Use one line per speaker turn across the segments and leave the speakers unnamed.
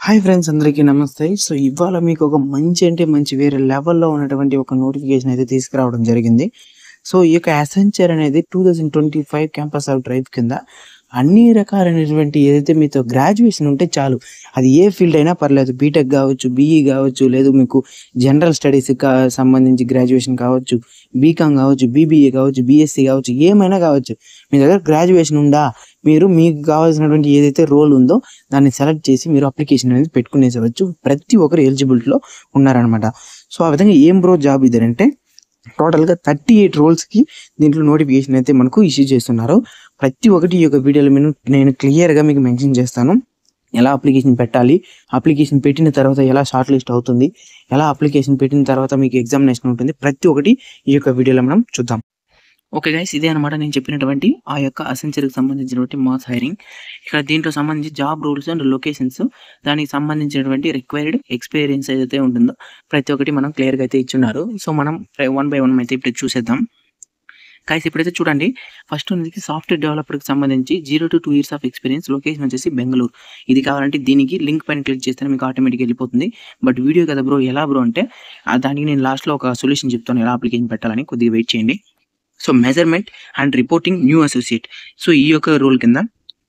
Hi friends, అందరికీ నమస్తే. So ఇవాళ మీకు ఒక మంచి అంటే మంచి వేరే లెవెల్‌లో ఉన్నటువంటి ఒక నోటిఫికేషన్ అయితే తీసుకురావడం జరిగింది. సో ఈ యొక్క అసెంచర్ అనేది 2025 క్యాంపస్ ఆఫ్ డ్రైవ్ కింద అన్ని రకాలైనటువంటి ఏదైతే మీతో గ్రాడ్యుయేషన్ ఉంటే చాలు. అది ఏ ఫీల్డ్ అయినా పర్లేదు. బీటెక్ కావచ్చు, బీఈ కావచ్చు, లేదు మీకు జనరల్ స్టడీస్‌కి సంబంధించి గ్రాడ్యుయేషన్ కావచ్చు, బీకామ్ కావచ్చు, బీబీఏ కావచ్చు, బీఎస్సీ కావచ్చు, ఏమైనా కావచ్చు. మీ దగ్గర గ్రాడ్యుయేషన్ ఉందా? మీరు మీకు కావాల్సినటువంటి ఏదైతే రోల్ ఉందో దాన్ని సెలెక్ట్ చేసి మీరు అప్లికేషన్ అనేది పెట్టుకునేసేవచ్చు. ప్రతి ఒక్కరు ఎలిజిబిలిటీలో ఉన్నారనమాట. సో ఆ విధంగా ఏం బ్రో జాబ్ ఇదంటే టోటల్‌గా 38 రోల్స్‌కి దీంట్లో నోటిఫికేషన్ అయితే మనకు ఇష్యూ చేస్తున్నారు. ప్రతి ఒక్కటి ఈ యొక్క వీడియోలో నేను క్లియర్‌గా మీకు మెన్షన్ చేస్తాను. ఎలా అప్లికేషన్ పెట్టాలి? అప్లికేషన్ పెట్టిన తర్వాత ఎలా షార్ట్ లిస్ట్ అవుతుంది? ఎలా అప్లికేషన్ పెట్టిన తర్వాత మీకు ఎగ్జామినేషన్ ఉంటుంది? ప్రతి ఒక్కటి ఈ యొక్క వీడియోలో మనం చూద్దాం. ఓకే గైస్, ఇదే అనమాట నేను చెప్పినటువంటి ఆ యొక్క అసెంచర్‌కి సంబంధించినటువంటి మాస్ హైరింగ్. ఇక్కడ దీంట్లో సంబంధించి జాబ్ రోల్స్ అండ్ లొకేషన్స్, దానికి సంబంధించినటువంటి రిక్వైర్డ్ ఎక్స్‌పీరియన్స్ ఏదైతే ఉంటుందో ప్రతి ఒక్కటి మనం క్లియర్‌గా అయితే ఇచ్చున్నారు. సో మనం వన్ బై వన్ అయితే ఇప్పుడు చూసేద్దాం. గైస్ ఇప్పుడైతే చూడండి, ఫస్ట్ ఉన్నది సాఫ్ట్‌వేర్ డెవలపర్‌కి సంబంధించి 0-2 ఇయర్స్ ఆఫ్ ఎక్స్‌పీరియన్స్, లొకేషన్ వచ్చేసి బెంగుళూరు. ఇది కావాలంటే దీనికి లింక్ పైన క్లిక్ చేస్తేనే మీకు ఆటోమేటిక్‌గా వెళ్ళిపోతుంది. బట్ వీడియో కదా బ్రో, ఎలా బ్రో అంటే దానికి నేను లాస్ట్‌లో ఒక సొల్యూషన్ చెప్తాను ఎలా అప్లికేషన్ పెట్టాలని, కొద్దిగా వెయిట్ చేయండి. So measurement and reporting new associate. So ఈ యొక్క రోల్ కింద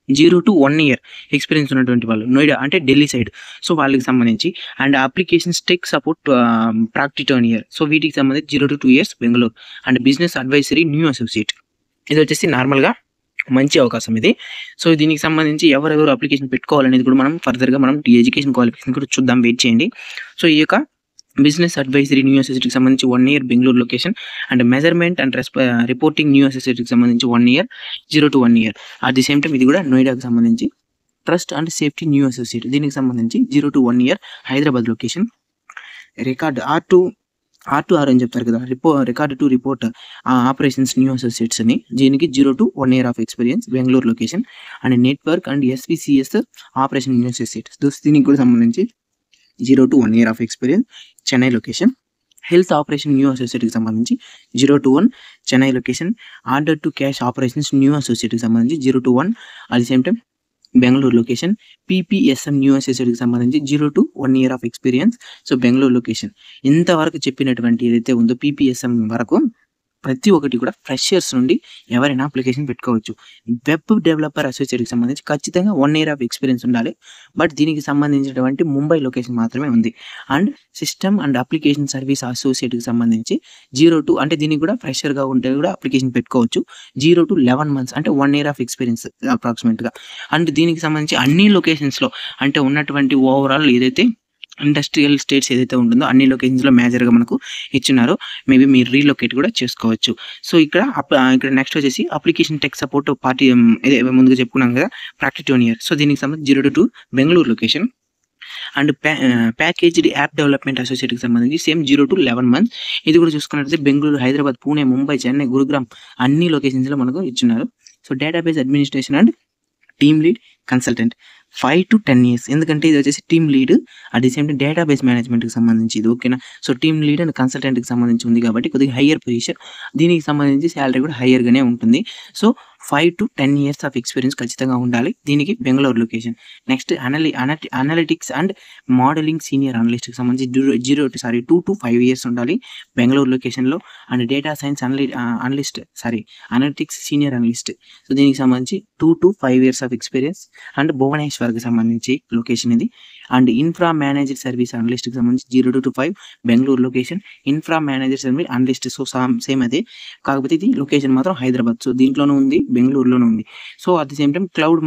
0-1 ఇయర్ ఎక్స్పీరియన్స్ ఉన్నటువంటి వాళ్ళు, నోయిడా అంటే ఢిల్లీ సైడ్, సో వాళ్ళకి సంబంధించి. And applications tech support practitioner year, so వీటికి సంబంధించి 0-2 years Bengaluru. And business advisory new associate, ఇది వచ్చేసి నార్మల్గా మంచి అవకాశం ఇది. సో దీనికి సంబంధించి ఎవరెవరు అప్లికేషన్ పెట్టుకోవాలనేది కూడా మనం ఫర్దర్గా మనం ఎడ్యుకేషన్ క్వాలిఫికేషన్ కూడా చూద్దాం, వెయిట్ చేయండి. సో ఈ యొక్క బిజినెస్ అడ్వైజరీ న్యూ అసోసియేట్కి సంబంధించి 1 year Bengaluru location. And measurement and reporting new అసోసియేట్కి సంబంధించి 1 year, 0-1 year. At the same time ఇది కూడా నోయిడాకి సంబంధించి trust and safety new associate, దీనికి సంబంధించి 0-1 year Hyderabad location. Record R2R అని చెప్తారు కదా, record to report operations new associates అని, దీనికి 0-1 year of experience Bengaluru location. And network and SVCS operation new associates, దీనికి కూడా సంబంధించి 0-1 year of experience Chennai location. Health operation new అసోసియేట్కి సంబంధించి 0-1 Chennai location. Order to cash operations new అసోసియేట్కి సంబంధించి 0-1 at the same time Bengaluru location. PPSM new అసోసియేట్కి సంబంధించి 0-1 year of experience, so Bengaluru location. ఇంతవరకు చెప్పినటువంటి ఏదైతే ఉందో PPSM వరకు ప్రతి ఒక్కటి కూడా ఫ్రెషర్స్ నుండి ఎవరైనా అప్లికేషన్ పెట్టుకోవచ్చు. వెబ్ డెవలపర్ అసోసియేట్కి సంబంధించి ఖచ్చితంగా 1 ఇయర్ ఆఫ్ ఎక్స్పీరియన్స్ ఉండాలి. బట్ దీనికి సంబంధించినటువంటి ముంబై లొకేషన్ మాత్రమే ఉంది. And system and application service అసోసియేట్కి సంబంధించి 0-2 అంటే దీనికి కూడా ఫ్రెషర్గా ఉంటే కూడా అప్లికేషన్ పెట్టుకోవచ్చు. 0-11 మంత్స్ అంటే 1 ఇయర్ ఆఫ్ ఎక్స్పీరియన్స్ అప్రాక్సిమేట్గా. అండ్ దీనికి సంబంధించి అన్ని లొకేషన్స్లో అంటే ఉన్నటువంటి ఓవరాల్ ఏదైతే ఇండస్ట్రియల్ స్టేట్స్ ఏదైతే ఉంటుందో అన్ని లొకేషన్స్లో మేజర్గా మనకు ఇచ్చున్నారు. మేబీ మీరు రీలొకేట్ కూడా చేసుకోవచ్చు. సో ఇక్కడ నెక్స్ట్ వచ్చేసి అప్లికేషన్ టెక్ సపోర్ట్ పార్టీ, ఇదే ముందుగా చెప్పుకున్నాం కదా, ప్రాక్టిటర్న్ ఇయర్. సో దీనికి సంబంధించి 0-2 Bengaluru location. And packaged app development అసోసియేట్కి సంబంధించి సేమ్ 0-11 మంత్స్. ఇది కూడా చూసుకున్నట్లయితే బెంగళూరు, హైదరాబాద్, పూణే, ముంబై, చెన్నై, గురుగ్రామ్ అన్ని లొకేషన్స్లో మనకు ఇచ్చున్నారు. So database administration and team lead consultant 5-10 years, ఎందుకంటే ఇది వచ్చేసి team lead at the same time database మేనేజ్మెంట్కి సంబంధించి ఇది, ఓకేనా. సో టీమ్ లీడ్ అండ్ కన్సల్టెంట్కి సంబంధించి ఉంది కాబట్టి కొద్దిగా హయ్యర్ పొజిషన్, దీనికి సంబంధించి శాలరీ కూడా హయ్యర్గానే ఉంటుంది. సో 5-10 ఇయర్స్ ఆఫ్ ఎక్స్పీరియన్స్ ఖచ్చితంగా ఉండాలి దీనికి, Bengaluru location. Next analytics and modelling senior అనలిస్ట్కి సంబంధించి 2-5 ఇయర్స్ ఉండాలి బెంగళూరు లొకేషన్లో. And data science analytics senior analyst, so దీనికి సంబంధించి 2-5 ఇయర్స్ ఆఫ్ ఎక్స్పీరియన్స్. అండ్ భువనేశ్వర్కి సంబంధించి లొకేషన్ ఇది. అండ్ ఇన్ఫ్రా మేనేజర్ సర్వీస్ అనలిస్ట్కి సంబంధించి 0-5 Bengaluru location. Infra manager service analyst, so same అదే, కాకపోతే ఇది లొకేషన్ మాత్రం హైదరాబాద్. సో దీంట్లోనూ ఉంది, బెంగళూరులోనూ ఉంది. So at the same time cloud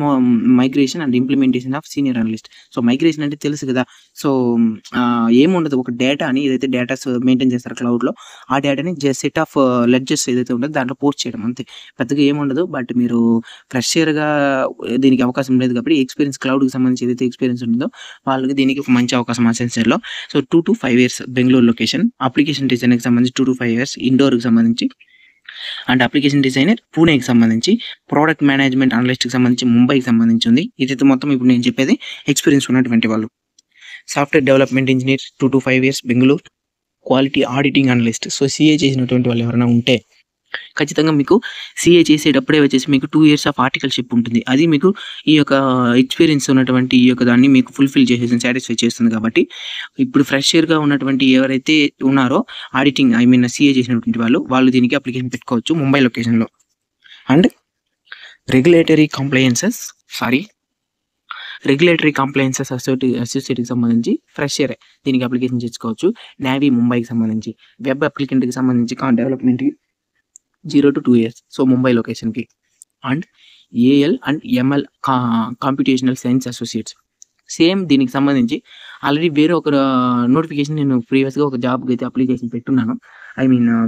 migration and implementation of senior analyst. So migration అంటే తెలుసు కదా, సో ఏముండదు, ఒక డేటాని ఏదైతే డేటాస్ మెయింటైన్ చేస్తారో క్లౌడ్లో, ఆ డేటాని సెట్ ఆఫ్ లెడ్జెస్ ఏదైతే ఉంటుందో దాంట్లో పోస్ట్ చేయడం అంతే, పెద్దగా ఏముండదు. బట్ మీరు ఫ్రెషర్గా దీనికి అవకాశం లేదు కాబట్టి ఎక్స్పీరియన్స్, క్లౌడ్కి సంబంధించి ఏదైతే ఎక్స్పీరియన్స్ ఉంటుందో వాళ్ళకి దీనికి ఒక మంచి అవకాశం అసెన్షియల్లో. So 2-5 years Bengaluru location. Application డిజైనర్కి సంబంధించి 2-5 ఇయర్స్ ఇండోర్కి సంబంధించి. అండ్ అప్లికేషన్ డిజైనర్ పూణేకి సంబంధించి. ప్రోడక్ట్ మేనేజ్మెంట్ అనలిస్ట్కి సంబంధించి ముంబైకి సంబంధించి ఉంది. ఇదైతే మొత్తం ఇప్పుడు నేను చెప్పేది ఎక్స్పీరియన్స్ ఉన్నటువంటి వాళ్ళు. Software development engineer 2-5 years Bengaluru. Quality auditing analyst, so CA చేసినటువంటి వాళ్ళు ఎవరైనా ఉంటే ఖచ్చితంగా మీకు సీఏ చేసేటప్పుడే వచ్చేసి మీకు 2 ఇయర్స్ ఆఫ్ ఆర్టికల్‌షిప్ ఉంటుంది. అది మీకు ఈ యొక్క ఎక్స్‌పీరియన్స్ ఉన్నటువంటి ఈ యొక్క దాన్ని మీకు ఫుల్‌ఫిల్ చేసేసింది, సాటిస్ఫై చేస్తుంది కాబట్టి, ఇప్పుడు ఫ్రెషర్‌గా ఉన్నటువంటి ఎవరైతే ఉన్నారో ఆడిటింగ్ సీఏ చేసినటువంటి వాళ్ళు దీనికి అప్లికేషన్ పెట్టుకోవచ్చు ముంబై లొకేషన్‌లో. అండ్ రెగ్యులేటరీ కంప్లయెన్సెస్ అసోసియేట్‌కి సంబంధించి ఫ్రెషరే దీనికి అప్లికేషన్ చేసుకోవచ్చు. నేవీ ముంబైకి సంబంధించి, వెబ్ అప్లికెంట్‌కి సంబంధించి డెవలప్‌మెంట్‌కి 0 to 2 ఇయర్స్. సో ముంబై లొకేషన్‌కి. And AI and ML computational science associates same దీనికి సంబంధించి ఆల్రెడీ వేరే ఒక నోటిఫికేషన్ నేను ప్రీవియస్‌గా ఒక జాబ్‌కి అయితే అప్లికేషన్ పెట్టున్నాను.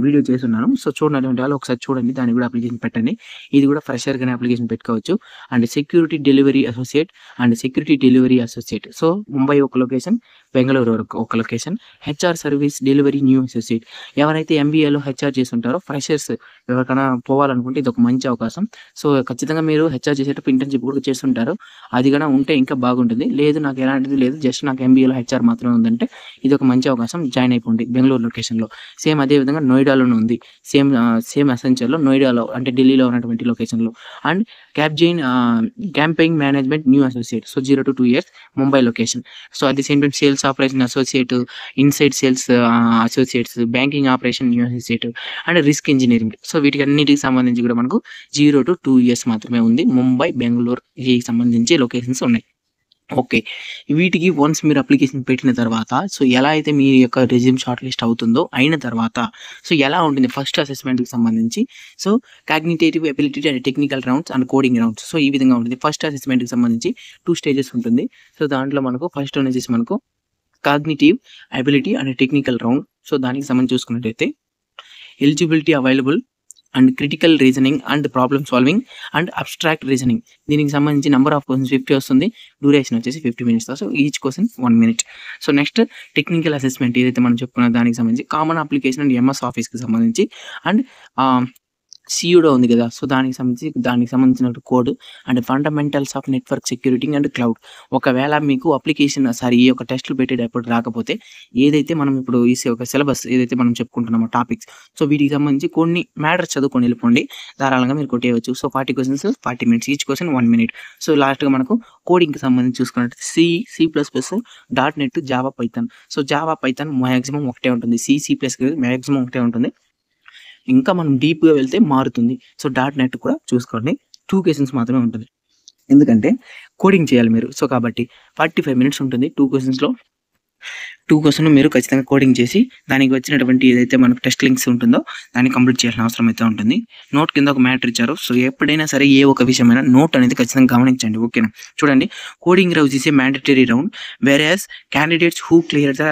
వీడియో చేసున్నాను. సో చూడనటువంటి వాళ్ళు ఒకసారి చూడండి. దానికి కూడా అప్లికేషన్ పెట్టండి. ఇది కూడా ఫ్రెషర్‌గానే అప్లికేషన్ పెట్టుకోవచ్చు. And security delivery associate. So Mumbai ఒక లొకేషన్, బెంగళూరు ఒక location. HR service delivery new associate. ఎవరైతే ఎంబీఏలో హెచ్ఆర్ చేస్తుంటారో ఫ్రెషర్స్ ఎవరికైనా పోవాలనుకుంటే ఇది ఒక మంచి అవకాశం. సో ఖచ్చితంగా మీరు హెచ్ఆర్ చేసేటప్పుడు ఇంటర్న్‌షిప్ కూడా చేస్తుంటారు. అది గన ఉంటే ఇంకా బాగుంటుంది. లేదు నాకు ఎలాంటిది లేదు, జస్ట్ నాకు ఎంబీఏలో హెచ్ఆర్ మాత్రమే ఉందంటే ఇది ఒక మంచి అవకాశం. జాయిన్ అయిపోండి బెంగళూరు లొకేషన్‌లో. సేమ్ అదే విధంగా నోయిడాలోనే ఉంది. సేమ్ అసెంచర్‌లో నోయిడాలో అంటే ఢిల్లీలో ఉన్నటువంటి లొకేషన్‌లో. And campaign management new associate. So 0 to 2 years Mumbai location. So at the same time sales operation associate, inside sales associates, banking operation new associate and risk engineering. So వీటికి అన్నిటికి సంబంధించి కూడా మనకు 0 to 2 ఇయర్స్ మాత్రమే ఉంది. ముంబై, బెంగుళూరు వీటికి సంబంధించి లొకేషన్స్ ఉన్నాయి. ఓకే. వీటికి వన్స్ మీరు అప్లికేషన్ పెట్టిన తర్వాత సో ఎలా అయితే మీ యొక్క రెజ్యూమ్ షార్ట్ లిస్ట్ అవుతుందో అయిన తర్వాత సో ఎలా ఉంటుంది ఫస్ట్ అసెస్మెంట్‌కి సంబంధించి. So cognitive ability and technical rounds and coding rounds. So ఈ విధంగా ఉంటుంది. ఫస్ట్ అసెస్మెంట్‌కి సంబంధించి 2 స్టేజెస్ ఉంటుంది. సో దాంట్లో మనకు ఫస్ట్ వన్ వచ్చేసి మనకు cognitive ability and technical round. So దానికి సంబంధించి చూసుకున్నట్టయితే eligibility available and critical reasoning and problem solving and abstract reasoning. దీనికి సంబంధించి నంబర్ ఆఫ్ క్వెషన్స్ 50 వస్తుంది. డ్యూరేషన్ వచ్చేసి 50 minutes. So each question 1 minute. So next technical assessment ఏదైతే మనం చెప్పుకున్న దానికి సంబంధించి కామన్ అప్లికేషన్ అండ్ ఎంఎస్ ఆఫీస్‌కి సంబంధించి అండ్ సీయుడో ఉంది కదా! సో దానికి సంబంధించిన code and fundamentals of network security and cloud. ఒకవేళ మీకు ఈ యొక్క టెస్ట్‌లు పెట్టేటప్పుడు రాకపోతే ఏదైతే మనం ఇప్పుడు ఒక సిలబస్ ఏదైతే మనం చెప్పుకుంటున్నామో టాపిక్స్. సో వీటికి సంబంధించి కొన్ని మ్యాటర్స్ చదువుకొని వెళ్ళిపోండి. ధారాళంగా మీరు కొట్టేయవచ్చు. So 40 questions 40 minutes. Each question 1 minute. So లాస్ట్‌గా మనకు కోడింగ్‌కి సంబంధించి చూసుకున్నట్లయితే సి++, .NET, Java, Python. So Java, Python maximum ఒకటే ఉంటుంది. సి++ మాక్సిమం ఒకటే ఉంటుంది. ఇంకా మనం డీప్‌గా వెళ్తే మారుతుంది. సో .NET కూడా చూసుకోండి. 2 క్వెషన్స్ మాత్రమే ఉంటుంది. ఎందుకంటే కోడింగ్ చేయాలి మీరు. సో కాబట్టి 45 మినిట్స్ ఉంటుంది 2 క్వెషన్స్‌లో. 2 క్వెషన్ మీరు ఖచ్చితంగా కోడింగ్ చేసి దానికి వచ్చినటువంటి ఏదైతే మనకు టెస్ట్ లింక్స్ ఉంటుందో దాన్ని కంప్లీట్ చేయాల్సిన అవసరం అయితే ఉంటుంది. నోట్ కింద ఒక మ్యాటర్ ఇచ్చారు. సో ఎప్పుడైనా సరే ఏ ఒక విషయమైనా నోట్ అనేది ఖచ్చితంగా గమనించండి. ఓకేనా? చూడండి, coding round is a mandatory round where candidates who clear the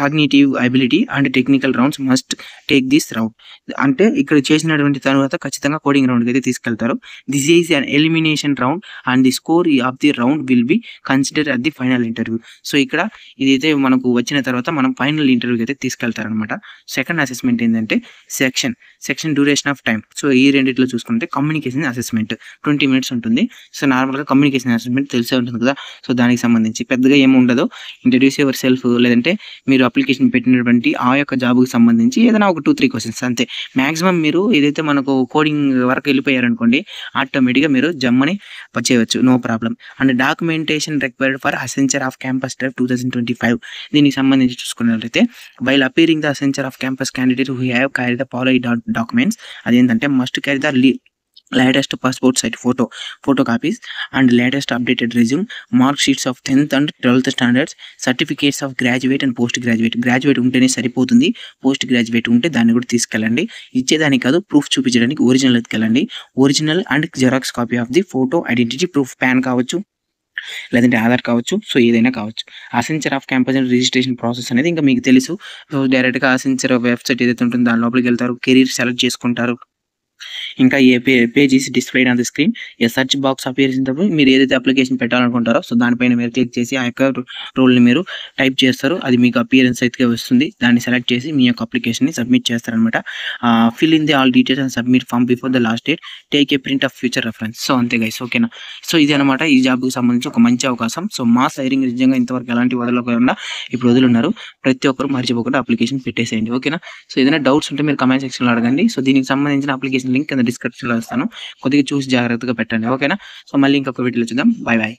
cognitive ability and technical rounds must take this round. అంటే ఇక్కడ చేసినటువంటి తర్వాత ఖచ్చితంగా కోడింగ్ రౌండ్‌కి అయితే తీసుకెళ్తారు. This is an elimination round and the score of the round will be consider at the final interview. So ఇక్కడ ఇదైతే మనకు వచ్చిన తర్వాత మనం ఫైనల్ ఇంటర్వ్యూకి అయితే తీసుకెళ్తారనమాట. సెకండ్ అసెస్మెంట్ ఏంటంటే section duration of time. So ఈ రెండిట్లో చూసుకుంటే కమ్యూనికేషన్ అసెస్మెంట్ 20 మినిట్స్ ఉంటుంది. సో నార్మల్‌గా కమ్యూనికేషన్ అసెస్మెంట్ తెలిసే ఉంటుంది కదా! సో దానికి సంబంధించి పెద్దగా ఏమి ఉండదు. ఇంట్రడ్యూస్ యువర్ సెల్ఫ్ లేదంటే మీరు అప్లికేషన్ పెట్టినటువంటి ఆ యొక్క జాబ్‌కి సంబంధించి ఏదైనా ఒక 2, 3 క్వెషన్స్ అంతే. మాక్సిమం మీరు ఏదైతే మనకు కోడింగ్ వరకు వెళ్ళిపోయారనుకోండి ఆటోమేటిక్‌గా మీరు జమ్మని వచ్చేయవచ్చు. No problem. And documentation required for Accenture off campus drive 2025. దీనికి సంబంధించి చూసుకున్నట్లయితే while appearing the Accenture off campus candidate who have carry the following documents. అదేంటంటే must carry the latest passport size photo copies and latest updated resume, mark sheets of 10th and 12th standards, certificates of graduate and post graduate ఉంటేనే సరిపోతుంది. Post graduate ఉంటే దాన్ని కూడా తీసుకెళ్ళండి. ఇచ్చేదానికి కాదు, proof చూపించడానికి ఒరిజినల్ ఎత్తుకెళ్ళండి. Original and Xerox copy of the photo identity proof, PAN కావచ్చు లేదంటే ఆధార్ కావచ్చు. సో ఏదైనా కావచ్చు. Accenture off campus and registration process అనేది ఇంకా మీకు తెలుసు. సో డైరెక్ట్‌గా అసెంచర్ వెబ్సైట్ ఏదైతే ఉంటుందో దాని లోపలికి వెళ్తారు. కెరీర్ సెలెక్ట్ చేసుకుంటారు. ఇంకా a page is displayed on the screen. A search box appears చేసినప్పుడు మీరు ఏదైతే అప్లికేషన్ పెట్టాలనుకుంటారో సో దానిపైన మీరు క్లిక్ చేసి ఆ యొక్క రోల్ని మీరు టైప్ చేస్తారు. అది మీకు అపియరెన్స్ అయితే వస్తుంది. దాన్ని సెలెక్ట్ చేసి మీ యొక్క అప్లికేషన్ని సబ్మిట్ చేస్తారనమాట. Fill in the all details and submit form before the last date. Take a print of future reference. So అంతే గైస్, ఓకేనా. సో ఇది అనమాట ఈ జాబ్కి సంబంధించి ఒక మంచి అవకాశం. సో మాస్ హైరింగ్ నిజంగా ఇంతవరకు ఎలాంటి వదలకుండా ఇప్పుడు వదులున్నారు. ప్రతి ఒక్కరు మర్చిపోకుండా అప్లికేషన్ పెట్టేసేయండి, ఓకేనా. సో ఏదైనా డౌట్స్ ఉంటే మీరు కమెంట్ సెక్షన్లో అడగండి. సో దీనికి సంబంధించిన అప్లికేషన్ లింక్ కింద డిస్క్రిప్షన్లో ఇస్తాను. కొద్దిగా చూసి జాగ్రత్తగా పెట్టండి, ఓకేనా. సో మళ్ళీ ఇంకొక వీడియోలో చూద్దాం. Bye bye.